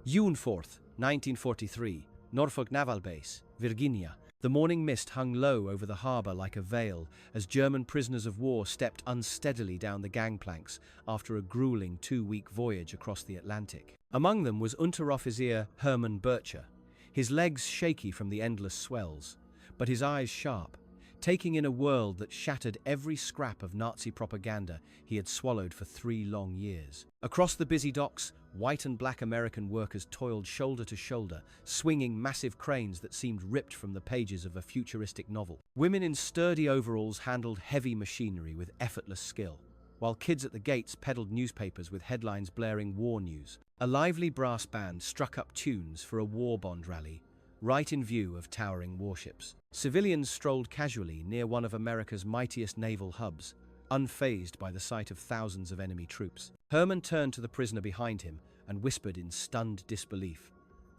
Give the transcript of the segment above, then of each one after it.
June 4th, 1943, Norfolk Naval Base, Virginia. The morning mist hung low over the harbour like a veil as German prisoners of war stepped unsteadily down the gangplanks after a grueling 2-week voyage across the Atlantic. Among them was Unteroffizier Hermann Bircher, his legs shaky from the endless swells, but his eyes sharp, taking in a world that shattered every scrap of Nazi propaganda he had swallowed for 3 long years. Across the busy docks, white and black American workers toiled shoulder to shoulder, swinging massive cranes that seemed ripped from the pages of a futuristic novel. Women in sturdy overalls handled heavy machinery with effortless skill, while kids at the gates peddled newspapers with headlines blaring war news. A lively brass band struck up tunes for a war bond rally, right in view of towering warships. Civilians strolled casually near one of America's mightiest naval hubs, unfazed by the sight of thousands of enemy troops. Herman turned to the prisoner behind him and whispered in stunned disbelief,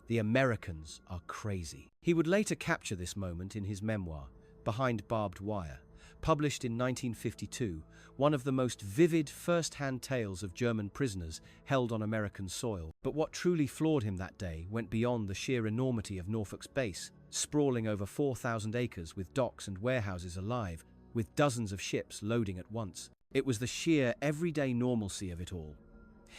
"The Americans are crazy." He would later capture this moment in his memoir, Behind Barbed Wire, published in 1952, one of the most vivid first-hand tales of German prisoners held on American soil. But what truly floored him that day went beyond the sheer enormity of Norfolk's base, sprawling over 4,000 acres with docks and warehouses alive, with dozens of ships loading at once. It was the sheer everyday normalcy of it all.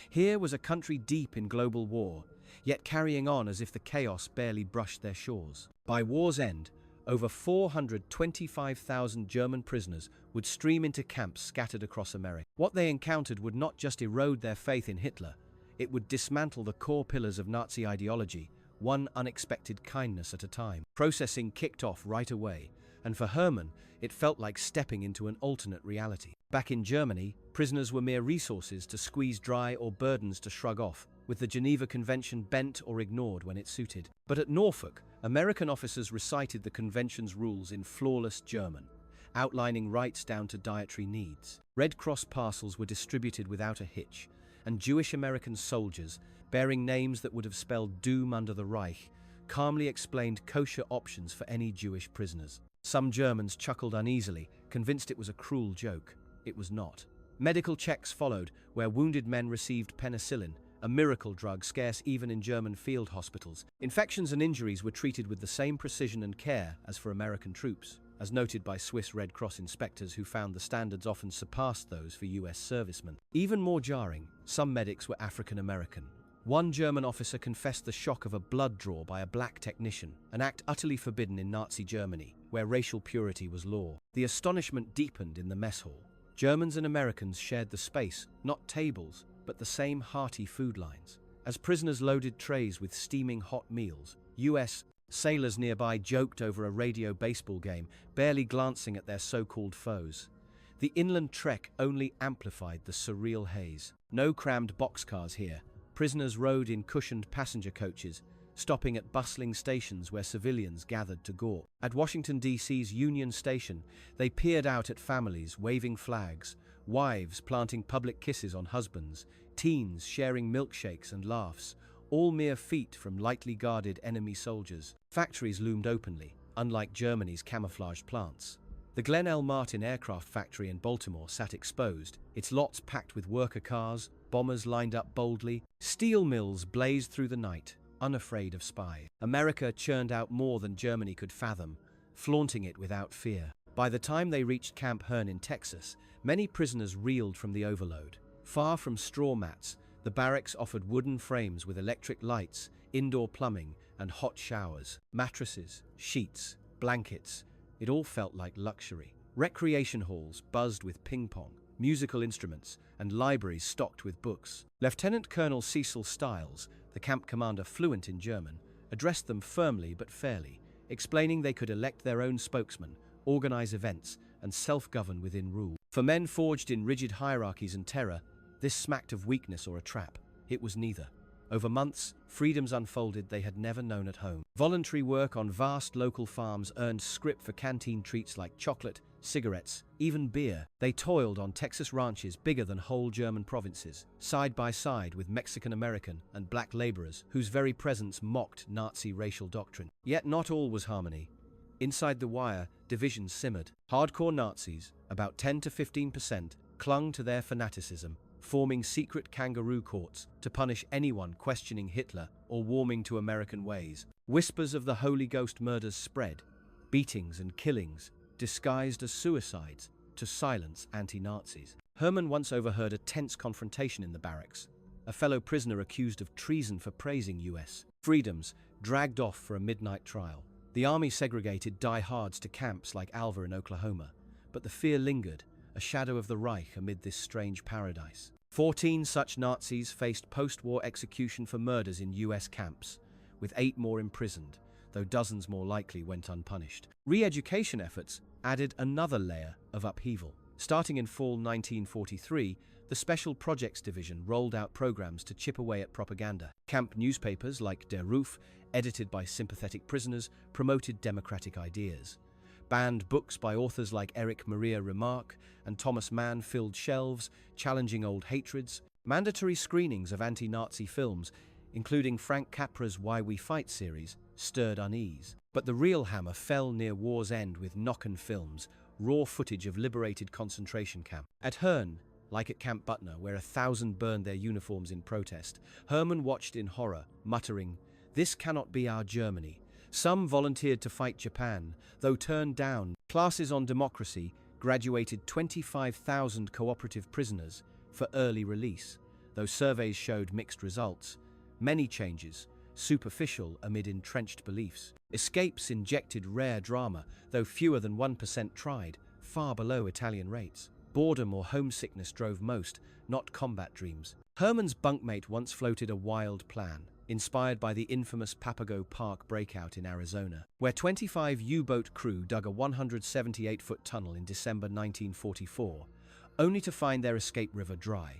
Here was a country deep in global war, yet carrying on as if the chaos barely brushed their shores. By war's end, over 425,000 German prisoners would stream into camps scattered across America. What they encountered would not just erode their faith in Hitler, it would dismantle the core pillars of Nazi ideology, one unexpected kindness at a time. Processing kicked off right away, and for Hermann, it felt like stepping into an alternate reality. Back in Germany, prisoners were mere resources to squeeze dry or burdens to shrug off, with the Geneva Convention bent or ignored when it suited. But at Norfolk, American officers recited the convention's rules in flawless German, outlining rights down to dietary needs. Red Cross parcels were distributed without a hitch, and Jewish American soldiers, bearing names that would have spelled doom under the Reich, calmly explained kosher options for any Jewish prisoners. Some Germans chuckled uneasily, convinced it was a cruel joke. It was not. Medical checks followed, where wounded men received penicillin, a miracle drug scarce even in German field hospitals. Infections and injuries were treated with the same precision and care as for American troops, as noted by Swiss Red Cross inspectors who found the standards often surpassed those for US servicemen. Even more jarring, some medics were African American. One German officer confessed the shock of a blood draw by a black technician, an act utterly forbidden in Nazi Germany, where racial purity was law. The astonishment deepened in the mess hall. Germans and Americans shared the space, not tables, but the same hearty food lines. As prisoners loaded trays with steaming hot meals, US sailors nearby joked over a radio baseball game, barely glancing at their so-called foes. The inland trek only amplified the surreal haze. No crammed boxcars here. Prisoners rode in cushioned passenger coaches, stopping at bustling stations where civilians gathered to gawk. At Washington, D.C.'s Union Station, they peered out at families waving flags, wives planting public kisses on husbands, teens sharing milkshakes and laughs, all mere feet from lightly guarded enemy soldiers. Factories loomed openly, unlike Germany's camouflaged plants. The Glen L. Martin aircraft factory in Baltimore sat exposed, its lots packed with worker cars, bombers lined up boldly. Steel mills blazed through the night, unafraid of spies. America churned out more than Germany could fathom, flaunting it without fear. By the time they reached Camp Hearn in Texas, many prisoners reeled from the overload. Far from straw mats, the barracks offered wooden frames with electric lights, indoor plumbing, and hot showers. Mattresses, sheets, blankets, it all felt like luxury. Recreation halls buzzed with ping pong, musical instruments, and libraries stocked with books. Lieutenant Colonel Cecil Stiles, the camp commander fluent in German, addressed them firmly but fairly, explaining they could elect their own spokesman, organize events, and self-govern within rule. For men forged in rigid hierarchies and terror, this smacked of weakness or a trap. It was neither. Over months, freedoms unfolded they had never known at home. Voluntary work on vast local farms earned scrip for canteen treats like chocolate, cigarettes, even beer. They toiled on Texas ranches bigger than whole German provinces, side by side with Mexican-American and black laborers whose very presence mocked Nazi racial doctrine. Yet not all was harmony. Inside the wire, divisions simmered. Hardcore Nazis, about 10 to 15%, clung to their fanaticism, forming secret kangaroo courts to punish anyone questioning Hitler or warming to American ways. Whispers of the Holy Ghost murders spread, beatings and killings disguised as suicides to silence anti-Nazis. Hermann once overheard a tense confrontation in the barracks. A fellow prisoner accused of treason for praising US freedoms dragged off for a midnight trial. The army segregated diehards to camps like Alva in Oklahoma, but the fear lingered, a shadow of the Reich amid this strange paradise. 14 such Nazis faced post-war execution for murders in US camps, with 8 more imprisoned, though dozens more likely went unpunished. Re-education efforts added another layer of upheaval. Starting in fall 1943, the Special Projects Division rolled out programs to chip away at propaganda. Camp newspapers like Der Ruf, edited by sympathetic prisoners, promoted democratic ideas. Banned books by authors like Erich Maria Remarque and Thomas Mann filled shelves, challenging old hatreds. Mandatory screenings of anti-Nazi films, including Frank Capra's Why We Fight series, stirred unease. But the real hammer fell near war's end with Nocken films, raw footage of liberated concentration camps. At Herne, like at Camp Butner, where 1,000 burned their uniforms in protest, Hermann watched in horror, muttering, "This cannot be our Germany." Some volunteered to fight Japan, though turned down. Classes on Democracy graduated 25,000 cooperative prisoners for early release, though surveys showed mixed results. Many changes, superficial amid entrenched beliefs. Escapes injected rare drama, though fewer than 1% tried, far below Italian rates. Boredom or homesickness drove most, not combat dreams. Hermann's bunkmate once floated a wild plan, inspired by the infamous Papago Park breakout in Arizona, where 25 U-boat crew dug a 178-foot tunnel in December 1944, only to find their escape river dry.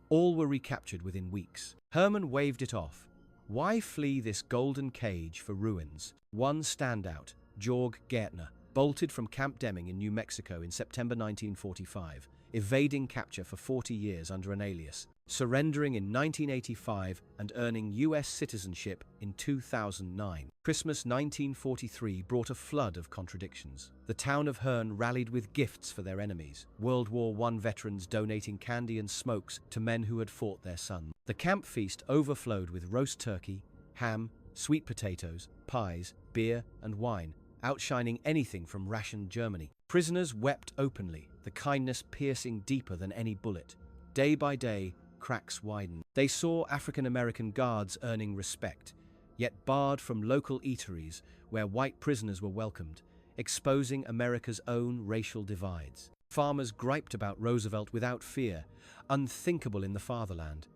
All were recaptured within weeks. Hermann waved it off. Why flee this golden cage for ruins? One standout, Georg Gärtner, bolted from Camp Deming in New Mexico in September 1945, evading capture for 40 years under an alias, surrendering in 1985 and earning US citizenship in 2009. Christmas 1943 brought a flood of contradictions. The town of Herne rallied with gifts for their enemies, World War I veterans donating candy and smokes to men who had fought their sons. The camp feast overflowed with roast turkey, ham, sweet potatoes, pies, beer, and wine, outshining anything from rationed Germany. Prisoners wept openly, the kindness piercing deeper than any bullet. Day by day, cracks widened. They saw African-American guards earning respect, yet barred from local eateries where white prisoners were welcomed, exposing America's own racial divides. Farmers griped about Roosevelt without fear, unthinkable in the fatherland.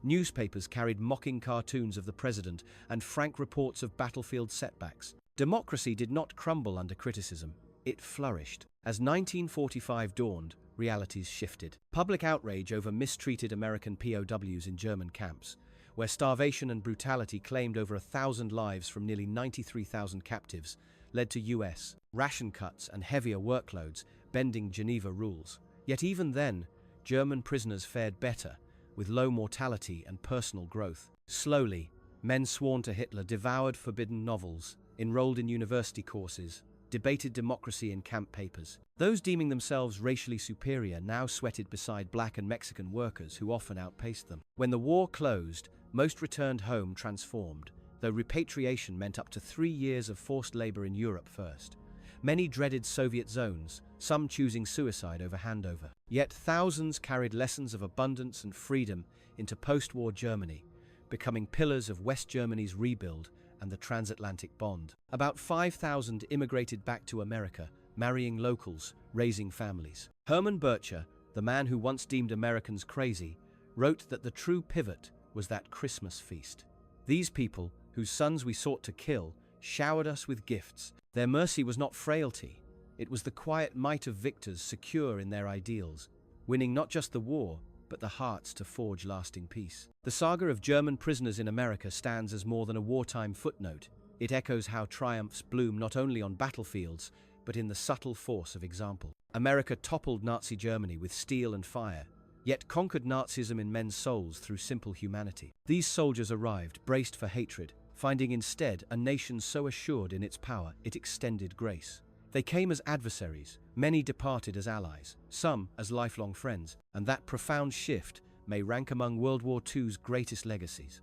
Newspapers carried mocking cartoons of the president and frank reports of battlefield setbacks. Democracy did not crumble under criticism. It flourished. As 1945 dawned, realities shifted. Public outrage over mistreated American POWs in German camps, where starvation and brutality claimed over 1,000 lives from nearly 93,000 captives, led to US ration cuts and heavier workloads, bending Geneva rules. Yet even then, German prisoners fared better, with low mortality and personal growth. Slowly, men sworn to Hitler devoured forbidden novels, enrolled in university courses, debated democracy in camp papers. Those deeming themselves racially superior now sweated beside black and Mexican workers who often outpaced them. When the war closed, most returned home transformed, though repatriation meant up to 3 years of forced labor in Europe first. Many dreaded Soviet zones, some choosing suicide over handover. Yet thousands carried lessons of abundance and freedom into post-war Germany, becoming pillars of West Germany's rebuild and the transatlantic bond. About 5,000 immigrated back to America, marrying locals, raising families. Hermann Bircher, the man who once deemed Americans crazy, wrote that the true pivot was that Christmas feast. These people, whose sons we sought to kill, showered us with gifts. Their mercy was not frailty. It was the quiet might of victors secure in their ideals, winning not just the war, but the hearts to forge lasting peace. The saga of German prisoners in America stands as more than a wartime footnote. It echoes how triumphs bloom not only on battlefields, but in the subtle force of example. America toppled Nazi Germany with steel and fire, yet conquered Nazism in men's souls through simple humanity. These soldiers arrived, braced for hatred, finding instead a nation so assured in its power it extended grace. They came as adversaries, many departed as allies, some as lifelong friends, and that profound shift may rank among World War II's greatest legacies.